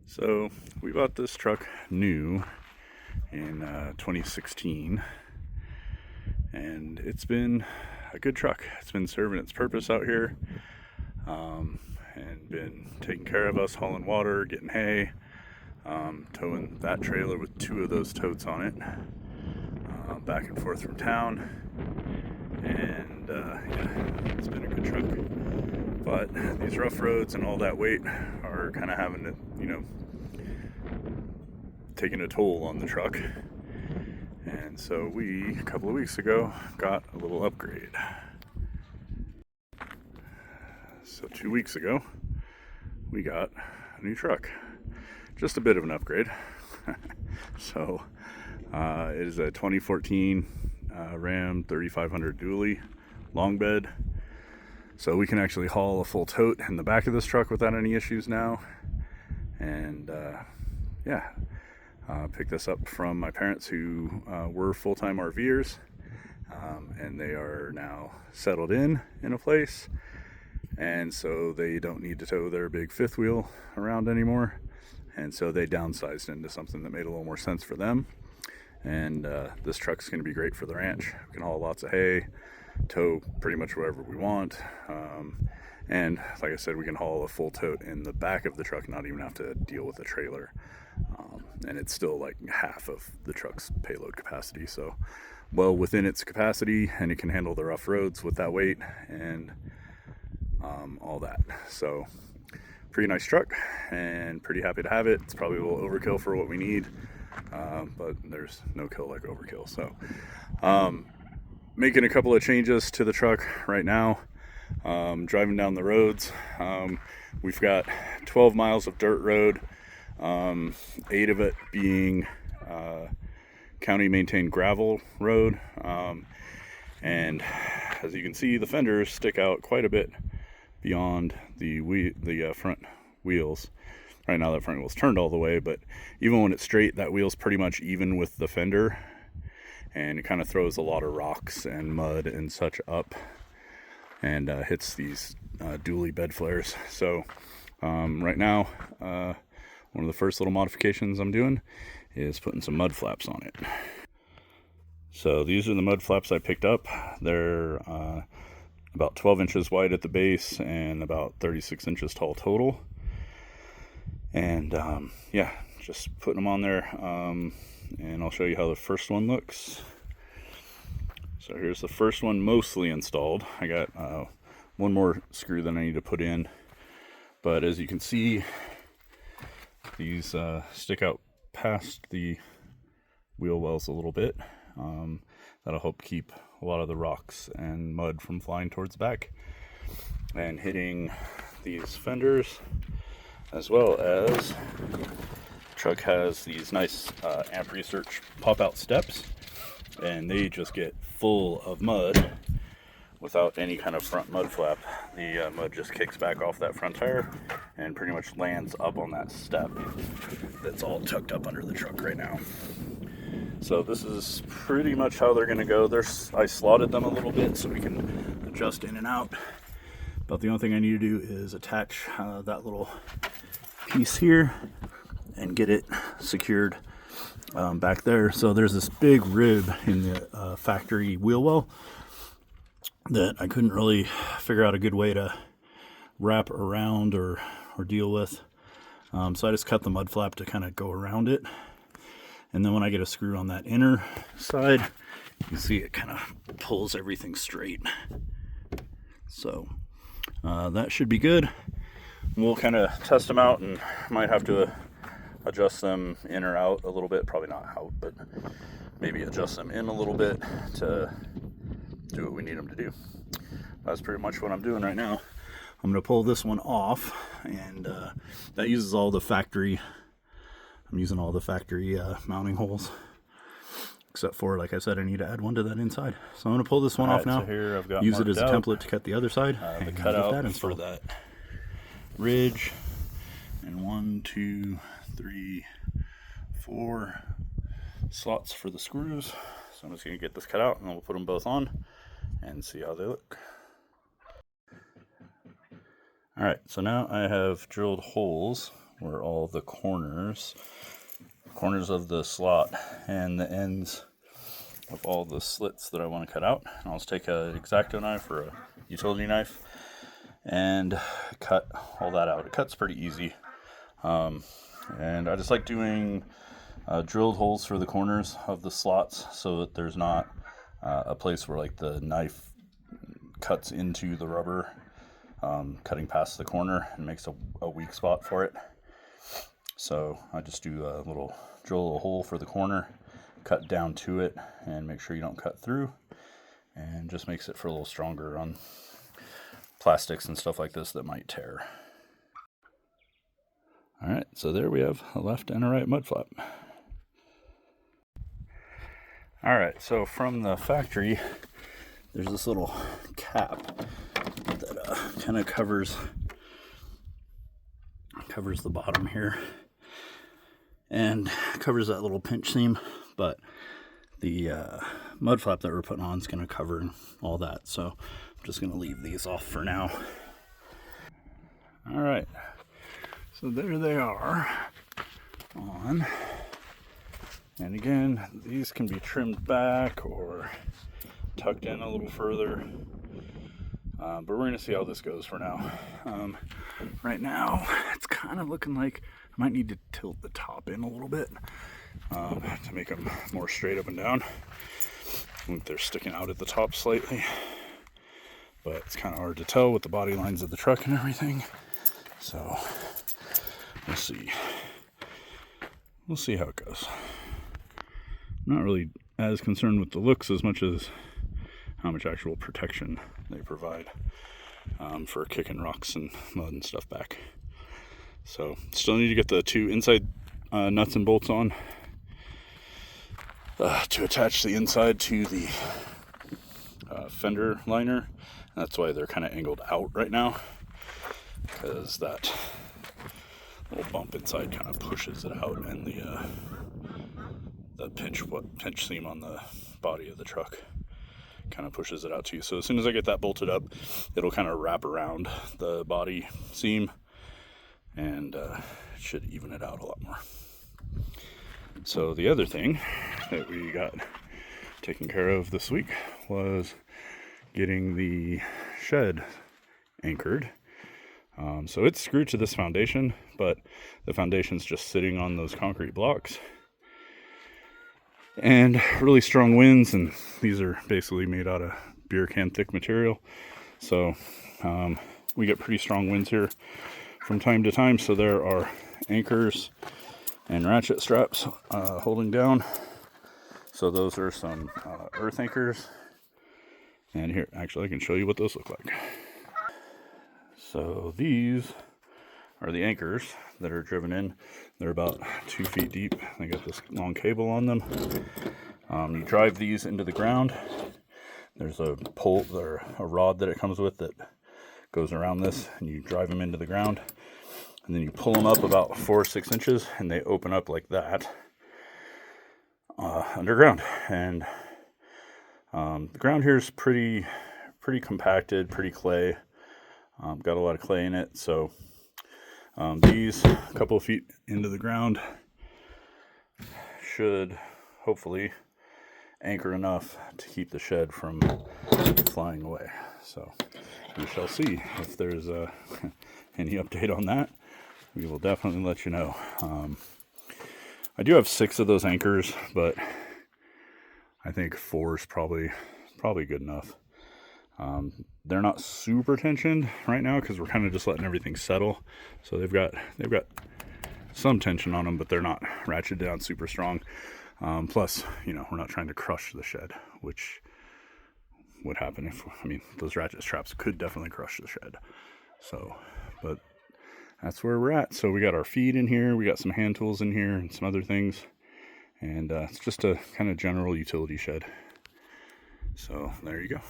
So we bought this truck new in 2016, and it's been a good truck. It's been serving its purpose out here, and been taking care of us, hauling water, getting hay, towing that trailer with two of those totes on it, back and forth from town. And yeah, it's been a good truck. But these rough roads and all that weight are kind of having to, taking a toll on the truck. And so we, a couple of weeks ago, got a little upgrade. So 2 weeks ago, we got a new truck. Just a bit of an upgrade. So it is a 2014 Ram 3500 dually long bed. So we can actually haul a full tote in the back of this truck without any issues now. And yeah, picked this up from my parents who were full-time RVers, and they are now settled in a place, and so they don't need to tow their big fifth wheel around anymore, and so they downsized into something that made a little more sense for them. And this truck's going to be great for the ranch. We can haul lots of hay, tow pretty much wherever we want, and like I said, we can haul a full tote in the back of the truck, not even have to deal with a trailer. And it's still like half of the truck's payload capacity, so well within its capacity, and it can handle the rough roads with that weight and all that. So pretty nice truck, and pretty happy to have it. It's probably a little overkill for what we need, but there's no kill like overkill. So making a couple of changes to the truck right now. Driving down the roads, we've got 12 miles of dirt road, 8 of it being county maintained gravel road, and as you can see, the fenders stick out quite a bit beyond the front wheels. Right now that front wheel's turned all the way, but even when it's straight, that wheel's pretty much even with the fender, and it kind of throws a lot of rocks and mud and such up, and hits these dually bed flares. So right now, one of the first little modifications I'm doing is putting some mud flaps on it. So these are the mud flaps I picked up. They're about 12 inches wide at the base and about 36 inches tall total. And yeah, just putting them on there, and I'll show you how the first one looks. So here's the first one mostly installed. I got one more screw that I need to put in, but as you can see, these stick out past the wheel wells a little bit. That'll help keep a lot of the rocks and mud from flying towards the back and hitting these fenders, as well as the truck has these nice Amp Research pop-out steps, and they just get full of mud without any kind of front mud flap. The mud just kicks back off that front tire and pretty much lands up on that step that's all tucked up under the truck right now. So this is pretty much how they're going to go. I slotted them a little bit so we can adjust in and out, but the only thing I need to do is attach that little piece here and get it secured back there. So there's this big rib in the factory wheel well that I couldn't really figure out a good way to wrap around or deal with. So I just cut the mud flap to kind of go around it. And then when I get a screw on that inner side, you can see it kind of pulls everything straight. So that should be good. We'll kind of test them out and might have to adjust them in or out a little bit. Probably not out, but maybe adjust them in a little bit to do what we need them to do. That's pretty much what I'm doing right now. I'm going to pull this one off, and that uses all the factory. I'm using all the factory mounting holes, except for, like I said, I need to add one to that inside. So I'm going to pull this one off now. So here I've got use it as a template to cut the other side. The cutout for that ridge, and 1, 2, 3, 4 slots for the screws. So I'm just going to get this cut out, and then we'll put them both on and see how they look. Alright, so now I have drilled holes were all the corners of the slot and the ends of all the slits that I want to cut out. And I'll just take an X-Acto knife or a utility knife and cut all that out. It cuts pretty easy. And I just like doing drilled holes for the corners of the slots so that there's not a place where like the knife cuts into the rubber, cutting past the corner and makes a weak spot for it. So I just do drill a hole for the corner, cut down to it, and make sure you don't cut through, and just makes it for a little stronger on plastics and stuff like this that might tear. All right, so there we have a left and a right mud flap. All right, so from the factory, there's this little cap that kind of covers the bottom here and covers that little pinch seam, but the mud flap that we're putting on is going to cover all that, so I'm just going to leave these off for now. All right, so there they are on, and again, these can be trimmed back or tucked in a little further, but we're going to see how this goes for now. Right now, it's kind of looking like I might need to tilt the top in a little bit to make them more straight up and down. I think they're sticking out at the top slightly, but it's kind of hard to tell with the body lines of the truck and everything. So we'll see. We'll see how it goes. I'm not really as concerned with the looks as much as how much actual protection they provide for kicking rocks and mud and stuff back. So still need to get the two inside nuts and bolts on to attach the inside to the fender liner. That's why they're kind of angled out right now, because that little bump inside kind of pushes it out, and the pinch seam on the body of the truck kind of pushes it out too. So as soon as I get that bolted up, it'll kind of wrap around the body seam, and it should even it out a lot more. So the other thing that we got taken care of this week was getting the shed anchored. So it's screwed to this foundation, but the foundation's just sitting on those concrete blocks. And really strong winds, and these are basically made out of beer can thick material. So we get pretty strong winds here from time to time. So there are anchors and ratchet straps holding down. So those are some earth anchors. And here, actually, I can show you what those look like. So these are the anchors that are driven in. They're about 2 feet deep. They got this long cable on them. You drive these into the ground. There's a pole or a rod that it comes with that goes around this, and you drive them into the ground. And then you pull them up about 4 or 6 inches, and they open up like that underground. And the ground here is pretty compacted, pretty clay. Got a lot of clay in it, so these a couple of feet into the ground should hopefully anchor enough to keep the shed from flying away. So we shall see if there's any update on that. We will definitely let you know. I do have 6 of those anchors, but I think 4 is probably good enough. They're not super tensioned right now because we're kind of just letting everything settle. So they've got some tension on them, but they're not ratcheted down super strong. Plus, we're not trying to crush the shed, which would happen those ratchet straps could definitely crush the shed. So, but that's where we're at. So we got our feed in here, we got some hand tools in here and some other things. And it's just a kind of general utility shed. So there you go.